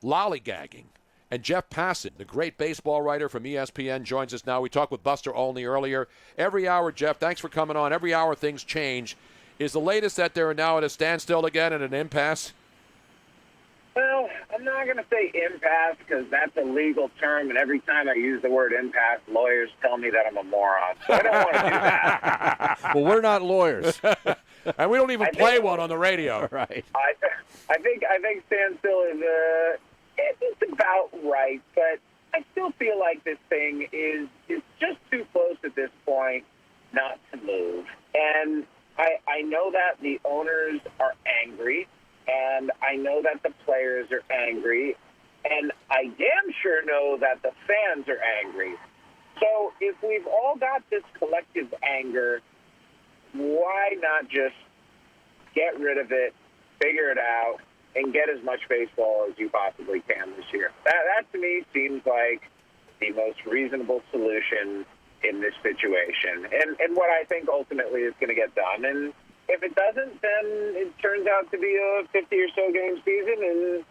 lollygagging. And Jeff Passan, the great baseball writer from ESPN, joins us now. We talked with Buster Olney earlier. Every hour, Jeff, thanks for coming on. Every hour things change. Is the latest that they're now at a standstill again, at an impasse? Well, I'm not going to say impasse because that's a legal term, and every time I use the word impasse, lawyers tell me that I'm a moron. So I don't want to do that. Well, we're not lawyers. And we don't even play one on the radio. Right. I think standstill is it's about right, but I still feel like this thing is just too close at this point not to move. And I know that the owners are angry, and I know that the players are angry, and I damn sure know that the fans are angry. So if we've all got this collective anger, why not just get rid of it, figure it out, and get as much baseball as you possibly can this year? That to me seems like the most reasonable solution in this situation, and what I think ultimately is going to get done. And if it doesn't, then it turns out to be a 50 or so game season and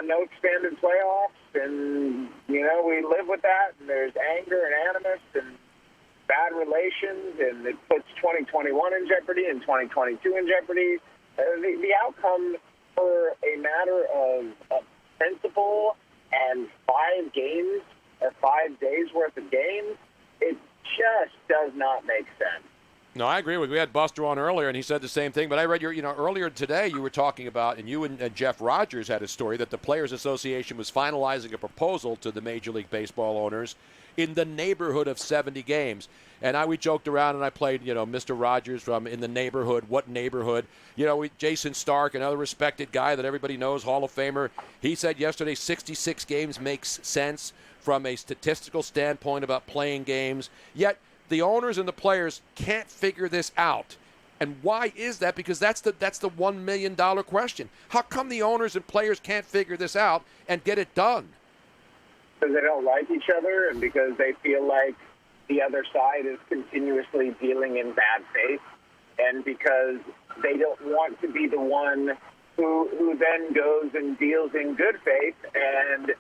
no expanded playoffs, and we live with that. And there's anger and animus and bad relations, and it puts 2021 in jeopardy and 2022 in jeopardy. The outcome for a matter of principle and 5 games or 5 days worth of games, it just does not make sense. No, I agree with you. We had Buster on earlier, and he said the same thing. But I read earlier today you were talking about, and you and Jeff Rogers had a story that the Players Association was finalizing a proposal to the Major League Baseball owners in the neighborhood of 70 games. And we joked around, and I played, Mr. Rogers from In the Neighborhood. What neighborhood? Jason Stark, another respected guy that everybody knows, Hall of Famer. He said yesterday 66 games makes sense from a statistical standpoint about playing games. Yet the owners and the players can't figure this out. And why is that? Because that's the $1 million question. How come the owners and players can't figure this out and get it done? Because they don't like each other, and because they feel like the other side is continuously dealing in bad faith, and because they don't want to be the one who then goes and deals in good faith, and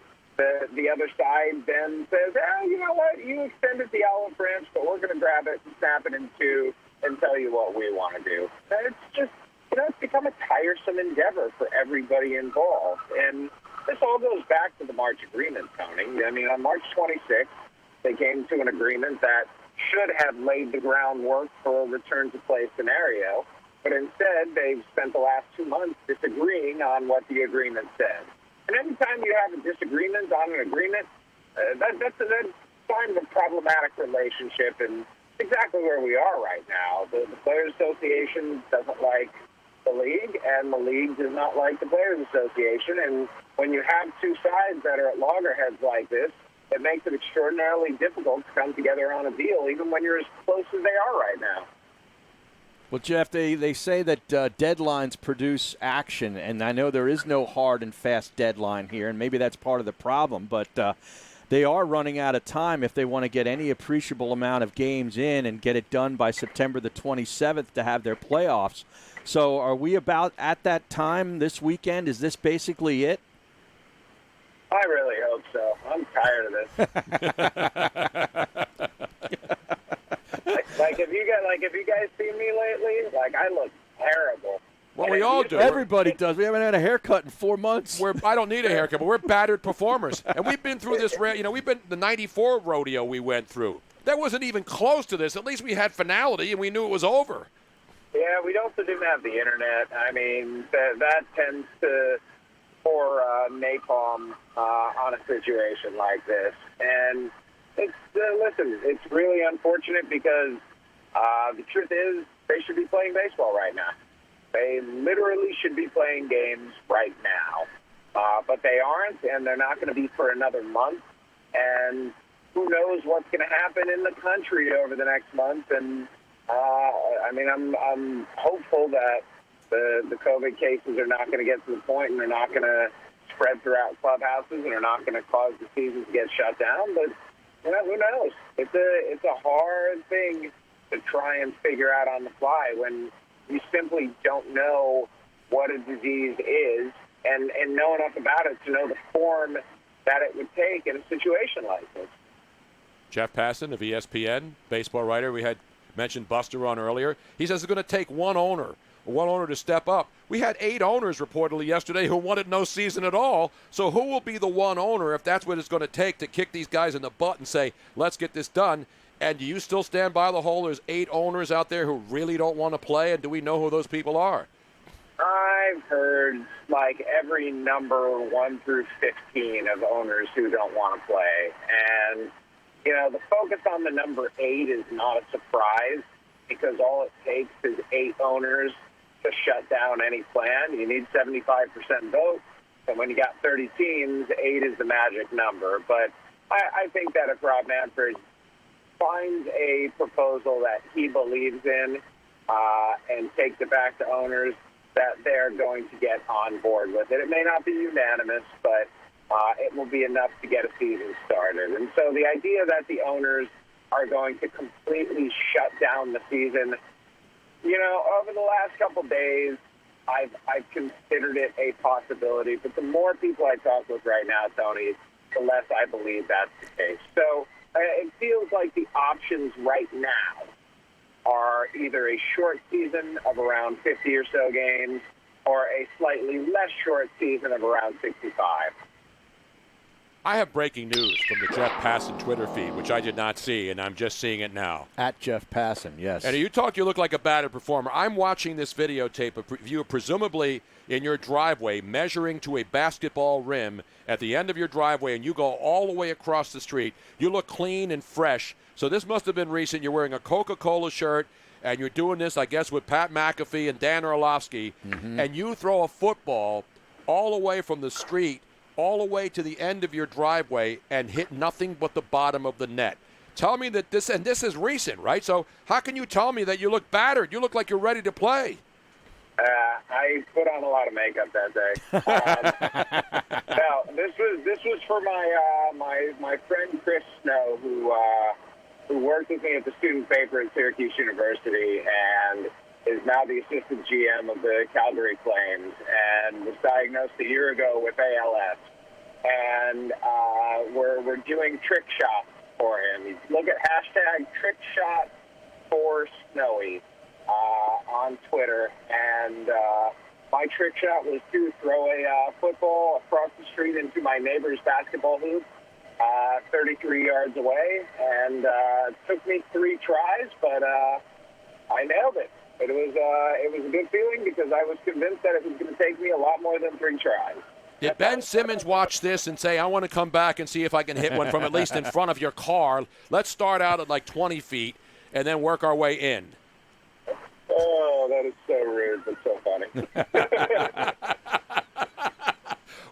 the other side then says, you know what, you extended the olive branch, but we're going to grab it and snap it in two and tell you what we want to do. And it's just, it's become a tiresome endeavor for everybody involved. And this all goes back to the March agreement, Tony. I mean, on March 26th, they came to an agreement that should have laid the groundwork for a return-to-play scenario, but instead they've spent the last 2 months disagreeing on what the agreement said. And every time you have a disagreement on an agreement, that's a sign of a problematic relationship, and exactly where we are right now. The Players Association doesn't like the league, and the league does not like the Players Association. And when you have two sides that are at loggerheads like this, it makes it extraordinarily difficult to come together on a deal, even when you're as close as they are right now. Well, Jeff, they say that deadlines produce action, and I know there is no hard and fast deadline here, and maybe that's part of the problem, but they are running out of time if they want to get any appreciable amount of games in and get it done by September the 27th to have their playoffs. So are we about at that time this weekend? Is this basically it? I really hope so. I'm tired of this. Have you guys seen me lately? I look terrible. Well, we all do. Everybody does. We haven't had a haircut in 4 months. I don't need a haircut, but we're battered performers. And we've been through this, we've been the 94 rodeo we went through. That wasn't even close to this. At least we had finality and we knew it was over. Yeah, we also didn't have the internet. I mean, that tends to pour napalm on a situation like this. And it's really unfortunate because the truth is they should be playing baseball right now. They literally should be playing games right now. But they aren't, and they're not going to be for another month. And who knows what's going to happen in the country over the next month. And, I'm hopeful that the COVID cases are not going to get to the point and they're not going to spread throughout clubhouses and are not going to cause the season to get shut down. But, who knows? It's a hard thing to try and figure out on the fly when you simply don't know what a disease is and know enough about it to know the form that it would take in a situation like this. Jeff Passan of ESPN, baseball writer. We had mentioned Buster on earlier. He says it's going to take one owner to step up. We had 8 owners reportedly yesterday who wanted no season at all. So who will be the one owner if that's what it's going to take to kick these guys in the butt and say, let's get this done? And do you still stand by the whole there's 8 owners out there who really don't want to play? And do we know who those people are? I've heard like every number 1 through 15 of owners who don't want to play. And, you know, the focus on the number 8 is not a surprise because all it takes is 8 owners to shut down any plan. You need 75% vote. And when you got 30 teams, 8 is the magic number. But I think that if Rob Manfred finds a proposal that he believes in and takes it back to owners, that they're going to get on board with it. It may not be unanimous, but it will be enough to get a season started. And so the idea that the owners are going to completely shut down the season, you know, over the last couple days, I've considered it a possibility. But the more people I talk with right now, Tony, the less I believe that's the case. So it feels like the options right now are either a short season of around 50 or so games or a slightly less short season of around 65. I have breaking news from the Jeff Passan Twitter feed, which I did not see, and I'm just seeing it now. At Jeff Passan, yes. And you look like a battered performer. I'm watching this videotape of you presumably in your driveway measuring to a basketball rim at the end of your driveway, and you go all the way across the street. You look clean and fresh. So this must have been recent. You're wearing a Coca-Cola shirt, and you're doing this, I guess, with Pat McAfee and Dan Orlovsky, and you throw a football all the way from the street all the way to the end of your driveway and hit nothing but the bottom of the net. Tell me that this is recent, right? So how can you tell me that you look battered? You look like you're ready to play. I put on a lot of makeup that day. Now, this was for my friend Chris Snow, who worked with me at the student paper at Syracuse University and is now the assistant GM of the Calgary Flames and was diagnosed a year ago with ALS. And we're doing trick shots for him. Look at hashtag #TrickShotForSnowy on Twitter. And my trick shot was to throw a football across the street into my neighbor's basketball hoop 33 yards away. And it took me 3 tries, but I nailed it. But it was a good feeling because I was convinced that it was going to take me a lot more than 3 tries. Did Ben Simmons watch this and say, I want to come back and see if I can hit one from at least in front of your car? Let's start out at like 20 feet and then work our way in. Oh, that is so rude, but so funny.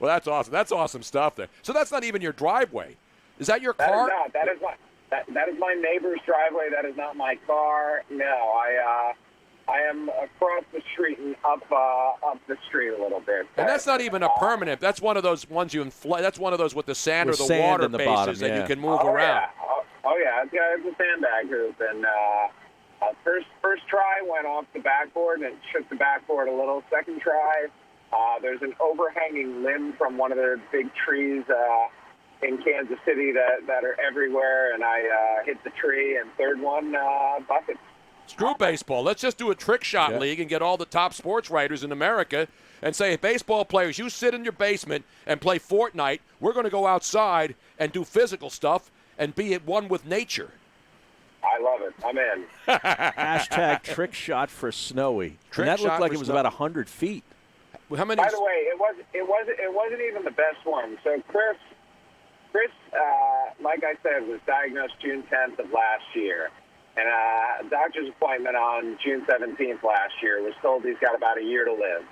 Well, that's awesome. That's awesome stuff there. So that's not even your driveway. Is that your car? That is not. That is my neighbor's driveway. That is not my car. No, I am across the street and up the street a little bit. And that's not even a permanent. That's one of those ones you inflate. That's one of those with the sand or the sand water in the bases bottom, that yeah. you can move around. Yeah. It's a sandbag hoop. And first try went off the backboard and it shook the backboard a little. Second try, there's an overhanging limb from one of their big trees in Kansas City that are everywhere, and I hit the tree. And third one, bucket. Screw baseball. Let's just do a trick shot league and get all the top sports writers in America and say, hey, baseball players, you sit in your basement and play Fortnite. We're going to go outside and do physical stuff and be at one with nature. I love it. I'm in. Hashtag trick shot for Snowy. And that looked like it was about 100 feet. How many? By the way, it wasn't even the best one. So Chris, like I said, was diagnosed June 10th of last year. And a doctor's appointment on June 17th last year was told he's got about a year to live.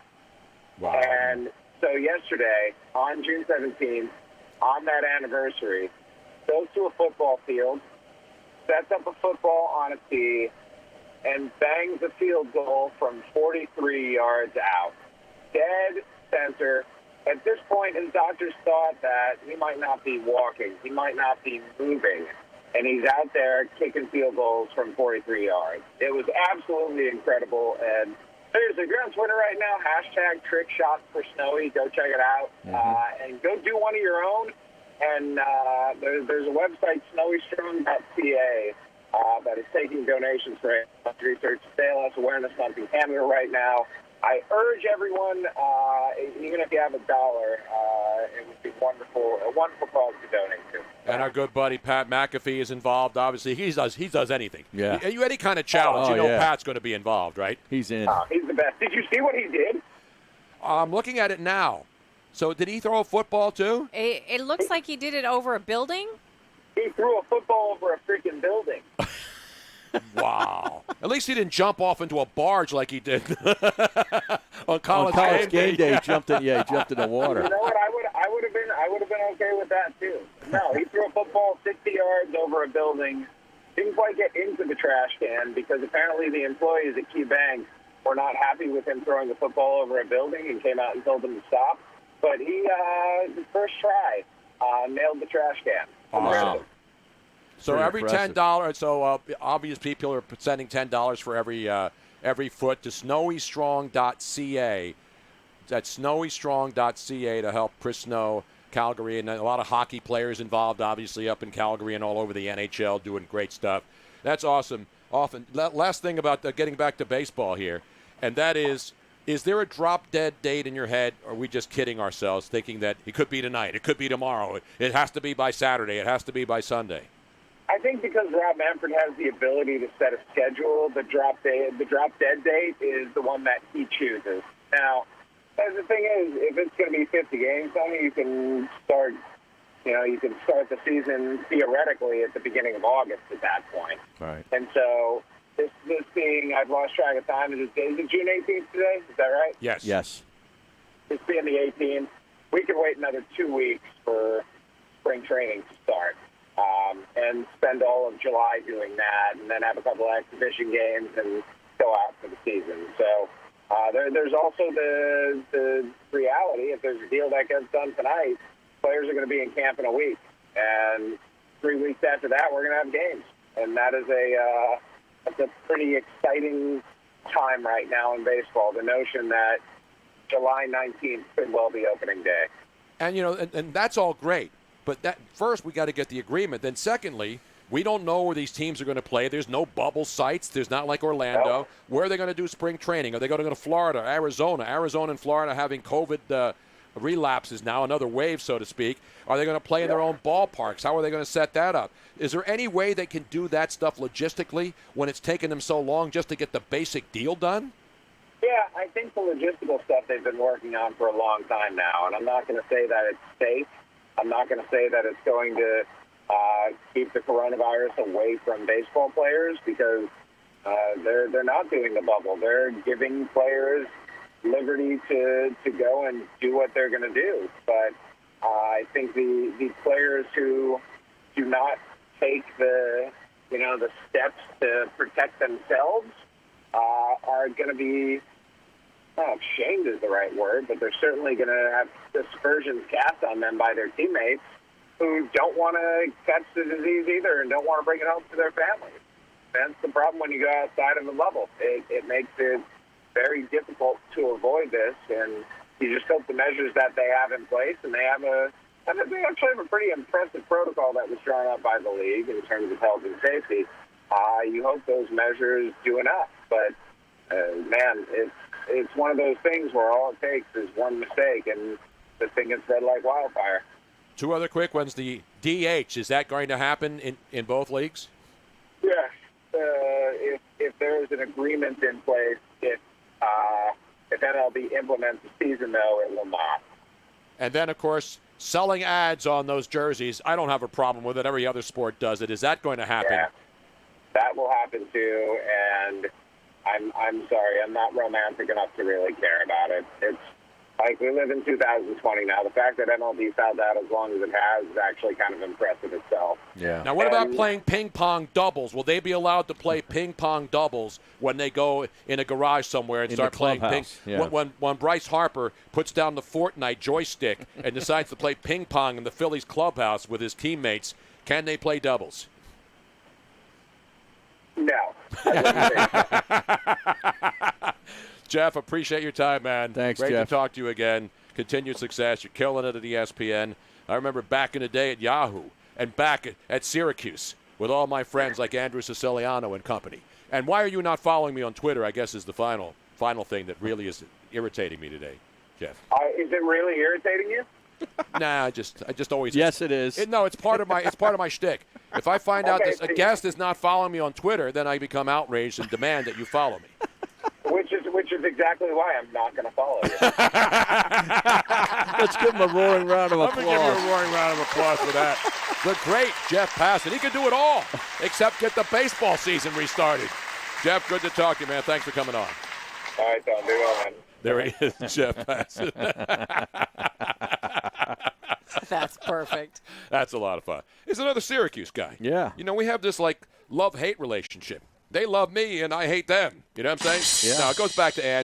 Wow. And so yesterday, on June 17th, on that anniversary, goes to a football field, sets up a football on a tee, and bangs a field goal from 43 yards out. Dead center. At this point, his doctors thought that he might not be walking. He might not be moving. And he's out there kicking field goals from 43 yards. It was absolutely incredible. And Seriously, if you're on Twitter right now, hashtag trick shots for Snowy. Go check it out. And go do one of your own. And there's a website, snowystrong.ca, that is taking donations for research. ALS Awareness Month in Canada right now. I urge everyone, even if you have $1, it would be a wonderful cause to donate to. And our good buddy Pat McAfee is involved. Obviously, he does anything. Yeah. Any kind of challenge, yeah. Pat's going to be involved, right? He's in. He's the best. Did you see what he did? I'm looking at it now. So did he throw a football too? It looks like he did it over a building. He threw a football over a freaking building. Wow. At least he didn't jump off into a barge like he did on college game day. He jumped in the water. You know what? I would have been okay with that too. No, he threw a football 60 yards over a building. Didn't quite get into the trash can because apparently the employees at Key Bank were not happy with him throwing the football over a building and came out and told him to stop. But he, the first try, nailed the trash can. Awesome. So Pretty every impressive. $10, so obvious people are sending $10 for every foot to snowystrong.ca. That's snowystrong.ca to help Chris Snow, Calgary, and a lot of hockey players involved, obviously, up in Calgary and all over the NHL doing great stuff. That's awesome. Last thing about getting back to baseball here, and that is there a drop-dead date in your head, or are we just kidding ourselves thinking that it could be tonight, it could be tomorrow, it has to be by Saturday, it has to be by Sunday? I think because Rob Manfred has the ability to set a schedule, the drop dead date is the one that he chooses. Now, the thing is, if it's going to be 50 games, Tony, you can start the season theoretically at the beginning of August at that point. Right. And so this being, I've lost track of time. Is it June 18th today? Is that right? Yes. Yes. It's being the 18th. We could wait another 2 weeks for spring training to start. And spend all of July doing that, and then have a couple of exhibition games and go out for the season. So there's also the reality, if there's a deal that gets done tonight, players are going to be in camp in a week. And 3 weeks after that, we're going to have games. And that is that's a pretty exciting time right now in baseball, the notion that July 19th could well be opening day. And, and that's all great. But that first, we got to get the agreement. Then secondly, we don't know where these teams are going to play. There's no bubble sites. There's not like Orlando. No. Where are they going to do spring training? Are they going to go to Florida, Arizona? Arizona and Florida having COVID relapses now, another wave, so to speak. Are they going to play in their own ballparks? How are they going to set that up? Is there any way they can do that stuff logistically when it's taken them so long just to get the basic deal done? Yeah, I think the logistical stuff they've been working on for a long time now, and I'm not going to say that it's safe. I'm not going to say that it's going to keep the coronavirus away from baseball players because they're not doing the bubble. They're giving players liberty to go and do what they're going to do. But I think the players who do not take the steps to protect themselves are going to be, shamed is the right word, but they're certainly going to have aspersions cast on them by their teammates who don't want to catch the disease either and don't want to bring it home to their families. That's the problem when you go outside of the bubble. It makes it very difficult to avoid this, and you just hope the measures that they have in place, and they actually have a pretty impressive protocol that was drawn up by the league in terms of health and safety. You hope those measures do enough, but man, it's one of those things where all it takes is one mistake, and the thing gets spread like wildfire. Two other quick ones. The DH, is that going to happen in both leagues? Yes. If there is an agreement in place, if MLB implements the season, though, it will not. And then, of course, selling ads on those jerseys, I don't have a problem with it. Every other sport does it. Is that going to happen? Yeah, that will happen too, and I'm sorry, I'm not romantic enough to really care about it. It's like we live in 2020 now. The fact that MLB's held out as long as it has is actually kind of impressive itself. Yeah. Now, what about playing ping pong doubles? Will they be allowed to play ping pong doubles when they go in a garage somewhere and In start the playing ping? clubhouse, yeah. When Bryce Harper puts down the Fortnite joystick and decides to play ping pong in the Phillies clubhouse with his teammates, can they play doubles? No. I wouldn't think so. Jeff, appreciate your time, man. Thanks, Great Jeff. to talk to you again. Continued success. You're killing it at ESPN. I remember back in the day at Yahoo and back at Syracuse with all my friends like Andrew Siciliano and company. And why are you not following me on Twitter, I guess, is the final thing that really is irritating me today, Jeff. Is it really irritating you? Nah, I just always. Yes, it is. No, it's part of my shtick. If I find out that a guest is not following me on Twitter, then I become outraged and demand that you follow me. Which is exactly why I'm not going to follow you. Let's give him a roaring round of applause. I'm going to give you a roaring round of applause for that. The great Jeff Passan. He can do it all except get the baseball season restarted. Jeff, good to talk to you, man. Thanks for coming on. All right, Don. Do well, man. There he is, Jeff Passan. That's perfect. That's a lot of fun. He's another Syracuse guy. Yeah. You know, we have this, love-hate relationship. They love me, and I hate them. You know what I'm saying? Yeah. Now, it goes back to Andy.